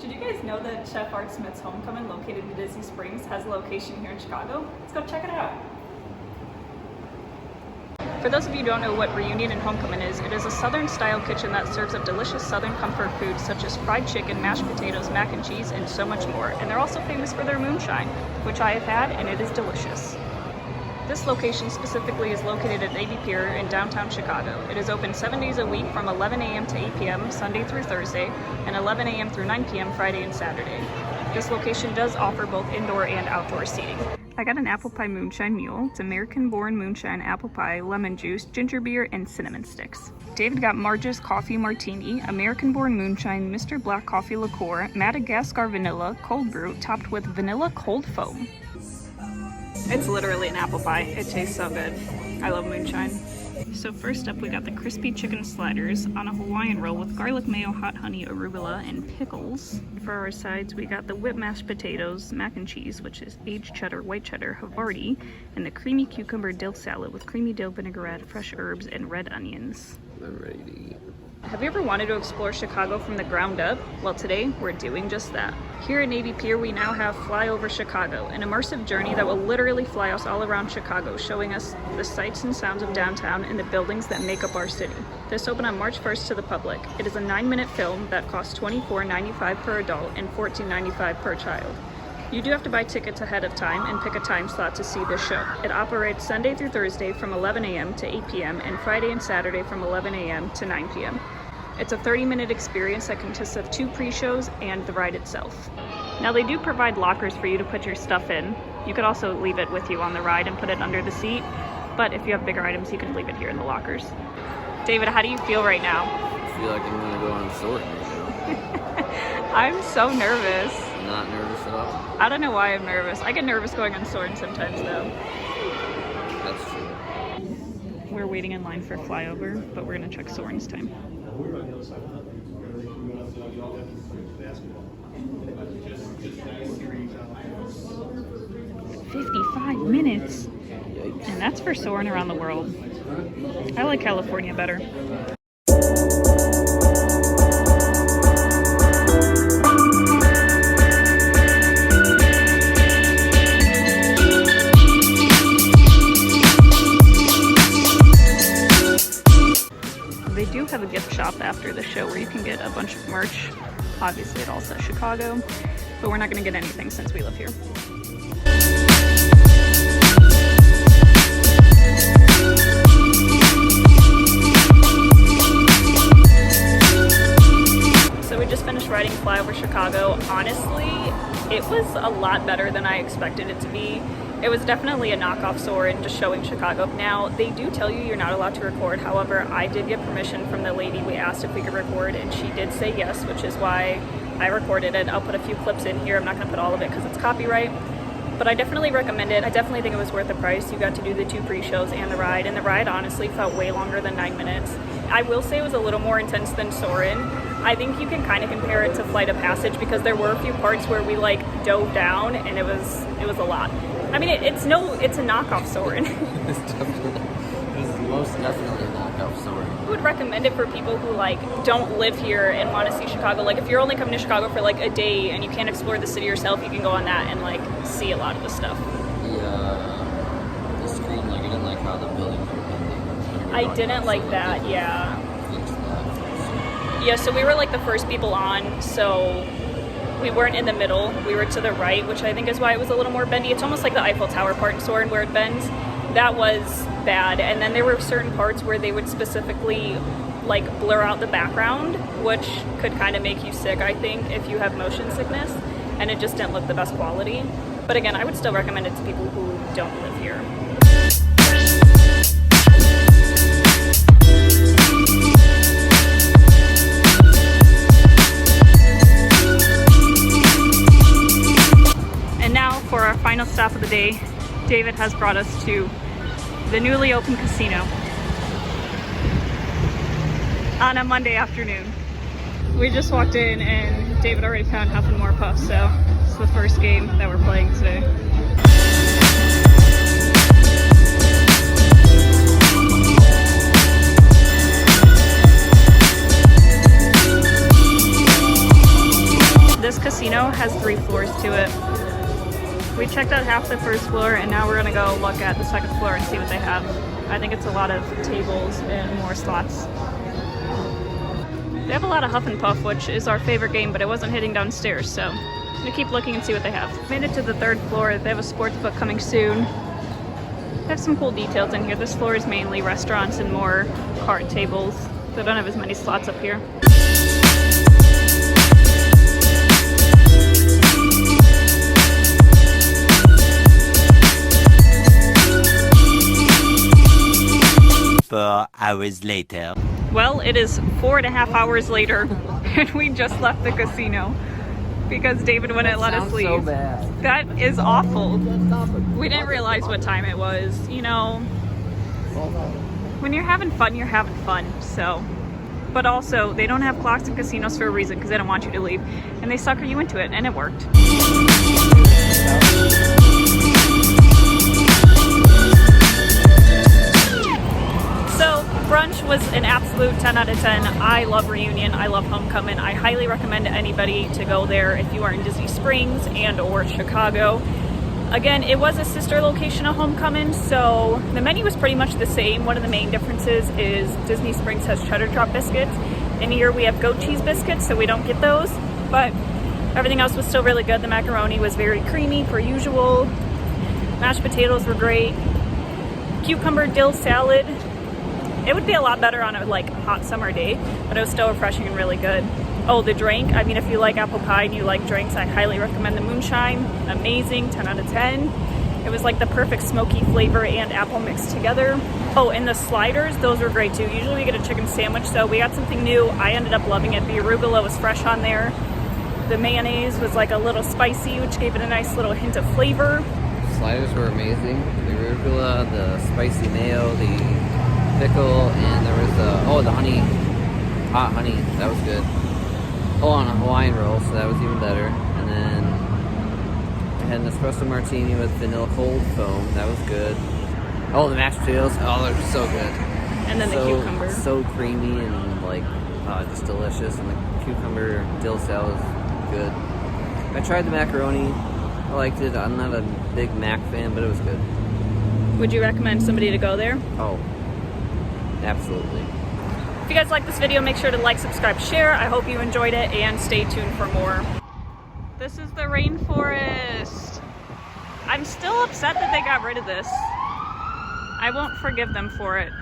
Did you guys know that Chef Art Smith's Homecomin, located in Disney Springs, has a location here in Chicago? Let's go check it out. For those of you who don't know what Reunion and Homecomin is, it is a Southern-style kitchen that serves up delicious Southern comfort foods such as fried chicken, mashed potatoes, mac and cheese, and so much more. And they're also famous for their moonshine, which I have had, and it is delicious. This location specifically is located at Navy Pier in downtown Chicago. It is open 7 days a week from 11 a.m. to 8 p.m. Sunday through Thursday, and 11 a.m. through 9 p.m. Friday and Saturday. This location does offer both indoor and outdoor seating. I got an apple pie moonshine mule. It's American-born moonshine, apple pie, lemon juice, ginger beer, and cinnamon sticks. David got Marge's Coffee Martini, American-born moonshine, Mr. Black Coffee Liqueur, Madagascar Vanilla, cold brew, topped with vanilla cold foam. It's literally an apple pie. It tastes so good. I love moonshine. So first up, we got the crispy chicken sliders on a Hawaiian roll with garlic mayo, hot honey, arugula, and pickles. For our sides, we got the whipped mashed potatoes, mac and cheese, which is aged cheddar, white cheddar, Havarti, and the creamy cucumber dill salad with creamy dill vinaigrette, fresh herbs, and red onions. I'm ready to eat. Have you ever wanted to explore Chicago from the ground up? Well, today we're doing just that. Here at Navy Pier, we now have Flyover Chicago, an immersive journey that will literally fly us all around Chicago, showing us the sights and sounds of downtown and the buildings that make up our city. This opened on March 1st to the public. It is a 9-minute film that costs $24.95 per adult and $14.95 per child. You do have to buy tickets ahead of time and pick a time slot to see this show. It operates Sunday through Thursday from 11 a.m. to 8 p.m. and Friday and Saturday from 11 a.m. to 9 p.m. It's a 30-minute experience that consists of 2 pre-shows and the ride itself. Now they do provide lockers for you to put your stuff in. You could also leave it with you on the ride and put it under the seat, but if you have bigger items, you can leave it here in the lockers. David, how do you feel right now? I feel like I'm gonna go on a sword right now. I'm so nervous. Not nervous at all? I don't know why I'm nervous. I get nervous going on Soarin' sometimes though. That's true. We're waiting in line for Flyover, but we're gonna check Soarin's time. 55 minutes! Yikes. And that's for Soarin' around the world. I like California better. They do have a gift shop after the show where you can get a bunch of merch. Obviously it all says Chicago, but we're not going to get anything since we live here. So we just finished riding Flyover Chicago. Honestly, it was a lot better than I expected it to be. It was definitely a knockoff Soarin', just showing Chicago. Now, they do tell you you're not allowed to record. However, I did get permission from the lady. We asked if we could record, and she did say yes, which is why I recorded it. I'll put a few clips in here. I'm not going to put all of it because it's copyright. But I definitely recommend it. I definitely think it was worth the price. You got to do the 2 pre-shows and the ride honestly felt way longer than 9 minutes. I will say it was a little more intense than Soarin'. I think you can kind of compare it to Flight of Passage because there were a few parts where we like dove down and it was a lot. I mean, it's a knockoff Soarin'. It's most definitely a knockoff Soarin'. I would recommend it for people who like don't live here and want to see Chicago. Like if you're only coming to Chicago for like a day and you can't explore the city yourself, you can go on that and like see a lot of the stuff. The screen, like, I didn't like how the buildings were bending. I didn't like that, yeah. Fix that. Yeah, so we were like the first people on, so we weren't in the middle. We were to the right, which I think is why it was a little more bendy. It's almost like the Eiffel Tower part in Soarin' where it bends. That was bad. And then there were certain parts where they would specifically like blur out the background, which could kind of make you sick, I think, if you have motion sickness. And it just didn't look the best quality. But again, I would still recommend it to people who don't live here. And now for our final stop of the day, David has brought us to the newly opened casino on a Monday afternoon. We just walked in and David already found Huff and More Puff, so it's the first game that we're playing today. This casino has 3 floors to it. We checked out half the first floor and now we're gonna go look at the second floor and see what they have. I think it's a lot of tables and more slots. They have a lot of Huff and Puff, which is our favorite game, but it wasn't hitting downstairs, so I'm gonna keep looking and see what they have. Made it to the 3rd floor. They have a sports book coming soon. They have some cool details in here. This floor is mainly restaurants and more card tables. They don't have as many slots up here. Hours later. Well, it is 4.5 hours later, and we just left the casino because David wouldn't let us leave. So bad. That is awful. We didn't realize what time it was. You know, when you're having fun, you're having fun. So, but also they don't have clocks in casinos for a reason because they don't want you to leave, and they sucker you into it, and it worked. Brunch was an absolute 10 out of 10. I love Reunion. I love Homecomin. I highly recommend anybody to go there if you are in Disney Springs and or Chicago. Again, it was a sister location of Homecomin, so the menu was pretty much the same. One of the main differences is Disney Springs has cheddar drop biscuits. In here we have goat cheese biscuits, so we don't get those, but everything else was still really good. The macaroni was very creamy per usual. Mashed potatoes were great. Cucumber dill salad. It would be a lot better on a hot summer day, but it was still refreshing and really good. Oh, the drink. I mean, if you like apple pie and you like drinks, I highly recommend the moonshine. Amazing, 10 out of 10. It was like the perfect smoky flavor and apple mixed together. Oh, and the sliders, those were great too. Usually we get a chicken sandwich, so we got something new. I ended up loving it. The arugula was fresh on there. The mayonnaise was like a little spicy, which gave it a nice little hint of flavor. Sliders were amazing. The arugula, the spicy mayo, the pickle, and there was the honey, hot honey, that was good. Oh, on a Hawaiian roll, so that was even better. And then I had an espresso martini with vanilla cold foam, that was good. Oh, the mashed potatoes, oh, they're so good. And then the cucumber. So creamy and just delicious, and the cucumber dill salad was good. I tried the macaroni, I liked it. I'm not a big mac fan, but it was good. Would you recommend somebody to go there? Oh, absolutely. If you guys like this video, make sure to like, subscribe, share. I hope you enjoyed it, and stay tuned for more. This is the rainforest. I'm still upset that they got rid of this. I won't forgive them for it.